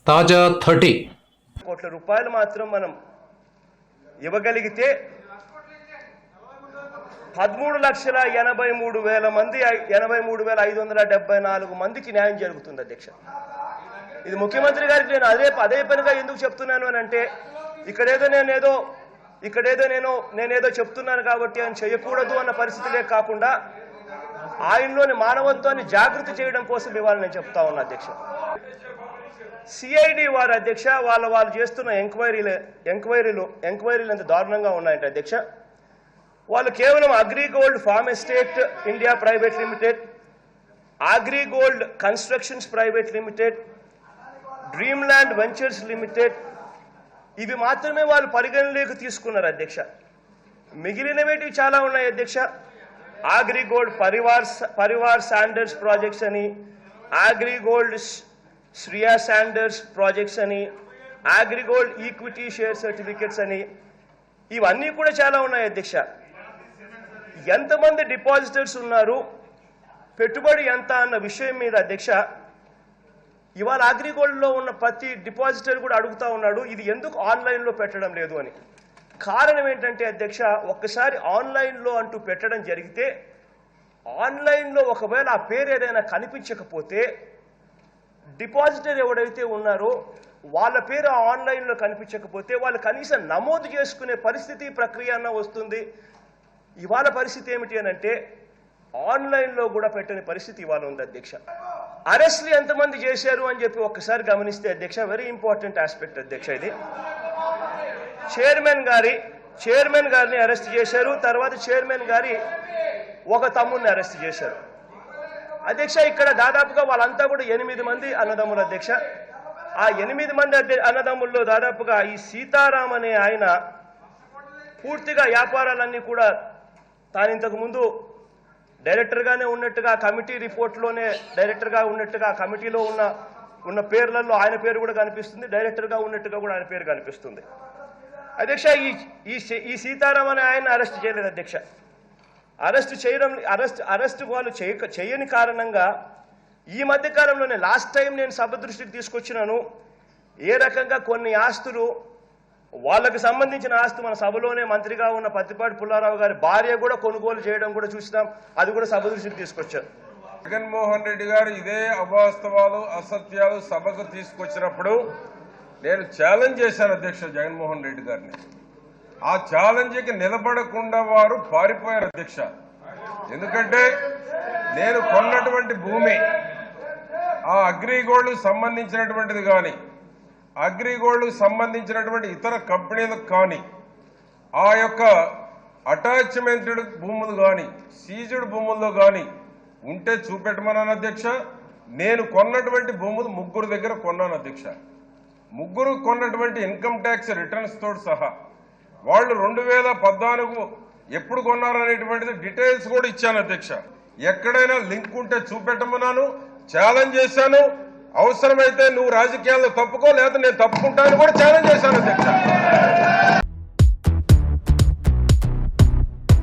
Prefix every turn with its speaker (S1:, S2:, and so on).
S1: తాజా 30
S2: కోట్ల రూపాయలు మాత్రం మనం ఇవ్వగలిగితే 13,83,000 మంది 83,574 మందికి న్యాయం జరుగుతుంది అధ్యక్ష. ఇది ముఖ్యమంత్రి గారికి నేను అదే పనిగా ఎందుకు చెప్తున్నాను అని అంటే నేనేదో చెప్తున్నాను కాబట్టి ఆయన చేయకూడదు అన్న పరిస్థితులే కాకుండా ఆయనలోని మానవత్వాన్ని జాగృతి చేయడం కోసం ఇవాళ నేను చెప్తా ఉన్నా అధ్యక్ష. సిఐడి వారు అధ్యక్ష వాళ్ళు చేస్తున్న ఎంక్వైరీలు ఎంత దారుణంగా ఉన్నాయంటే అధ్యక్ష, వాళ్ళు కేవలం AgriGold farm estate India private limited, AgriGold constructions private limited, dream land ventures limited ఇవి మాత్రమే వాళ్ళు పరిగణలోకి తీసుకున్నారు అధ్యక్ష. మిగిలినవేటి చాలా ఉన్నాయి అధ్యక్ష. అగ్రిగోల్డ్ పరివార్ శాండర్స్ ప్రాజెక్ట్స్ అని, అగ్రిగోల్డ్ శ్రియా శాండర్స్ ప్రాజెక్ట్స్ అని, అగ్రిగోల్డ్ ఈక్విటీ షేర్ సర్టిఫికెట్స్ అని ఇవన్నీ కూడా చాలా ఉన్నాయి అధ్యక్ష. ఎంతమంది డిపాజిటర్స్ ఉన్నారు, పెట్టుబడి ఎంత అన్న విషయం మీద అధ్యక్ష ఇవాళ అగ్రిగోల్డ్లో ఉన్న ప్రతి డిపాజిటర్ కూడా అడుగుతా ఉన్నాడు ఇది ఎందుకు ఆన్లైన్లో పెట్టడం లేదు అని. కారణం ఏంటంటే అధ్యక్ష, ఒక్కసారి ఆన్లైన్లో అంటూ పెట్టడం జరిగితే ఆన్లైన్లో ఒకవేళ ఆ పేరు ఏదైనా కనిపించకపోతే డిపాజిటర్ ఎవడైతే ఉన్నారో వాళ్ళ పేరు ఆన్లైన్లో కనిపించకపోతే వాళ్ళు కనీసం నమోదు చేసుకునే పరిస్థితి ప్రక్రియ అన్న వస్తుంది. ఇవాళ పరిస్థితి ఏమిటి అని అంటే ఆన్లైన్లో కూడా పెట్టని పరిస్థితి ఇవాళ ఉంది అధ్యక్ష. అరెస్ట్లు ఎంతమంది చేశారు అని చెప్పి ఒక్కసారి గమనిస్తే అధ్యక్ష వెరీ ఇంపార్టెంట్ ఆస్పెక్ట్ అధ్యక్ష. ఇది చైర్మన్ గారిని అరెస్ట్ చేశారు, తర్వాత చైర్మన్ గారి ఒక తమ్ముడిని అరెస్ట్ చేశారు అధ్యక్ష. ఇక్కడ దాదాపుగా వాళ్ళంతా కూడా 8 మంది అన్నదమ్ములు అధ్యక్ష. ఆ 8 మంది అన్నదమ్ముల్లో దాదాపుగా ఈ సీతారాం అనే ఆయన పూర్తిగా వ్యాపారాలన్నీ కూడా తాను ఇంతకు ముందు డైరెక్టర్గానే ఉన్నట్టుగా కమిటీ రిపోర్ట్లోనే డైరెక్టర్గా ఉన్నట్టుగా కమిటీలో ఉన్న పేర్లలో ఆయన పేరు కూడా కనిపిస్తుంది, డైరెక్టర్గా ఉన్నట్టుగా కూడా ఆయన పేరు కనిపిస్తుంది అధ్యక్ష. ఈ సీతారాం అనే ఆయన అరెస్ట్ చేయలేదు అధ్యక్ష. అరెస్ట్ వాళ్ళు చేయని కారణంగా ఈ మధ్య కాలంలోనే లాస్ట్ టైం నేను సభ దృష్టికి తీసుకొచ్చినాను ఏ రకంగా కొన్ని ఆస్తులు వాళ్ళకి సంబంధించిన ఆస్తి మన సభలోనే మంత్రిగా ఉన్న పత్తిపాటి పుల్లారావు గారి భార్య కూడా కొనుగోలు చేయడం కూడా చూసినాం, అది కూడా సభ దృష్టికి తీసుకొచ్చారు.
S3: జగన్మోహన్ రెడ్డి గారు ఇదే అవాస్తవాలు అసత్యాలు సభకు తీసుకొచ్చినప్పుడు నేను ఛాలెంజ్ చేశాను అధ్యక్ష జగన్మోహన్ రెడ్డి గారిని. ఆ ఛాలెంజ్కి నిలబడకుండా వారు పారిపోయారు అధ్యక్ష. ఎందుకంటే నేను కొన్నటువంటి భూమి ఆ అగ్రిగోల్డ్ సంబంధించినటువంటిది కానీ అగ్రిగోల్డ్ సంబంధించినటువంటి ఇతర కంపెనీలకు కానీ ఆ యొక్క అటాచ్మెంటెడ్ భూములు కానీ సీజ్డ్ భూముల్లో కానీ ఉంటే చూపెట్టమన్నాను అధ్యక్ష. నేను కొన్నటువంటి భూములు 3 దగ్గర కొన్నాను అధ్యక్ష. 3 కొన్నటువంటి ఇన్కమ్ ట్యాక్స్ రిటర్న్స్ తోడు సహా వాళ్ళు 2014 ఎప్పుడు కొన్నారనేటువంటిది డీటెయిల్స్ కూడా ఇచ్చాను అధ్యక్ష. ఎక్కడైనా లింక్ ఉంటే చూపెట్టమన్నాను, ఛాలెంజ్ చేశాను. అవసరమైతే నువ్వు రాజకీయాల్లో తప్పుకో, లేదా నేను తప్పుకుంటాను కూడా ఛాలెంజ్ చేశాను అధ్యక్ష.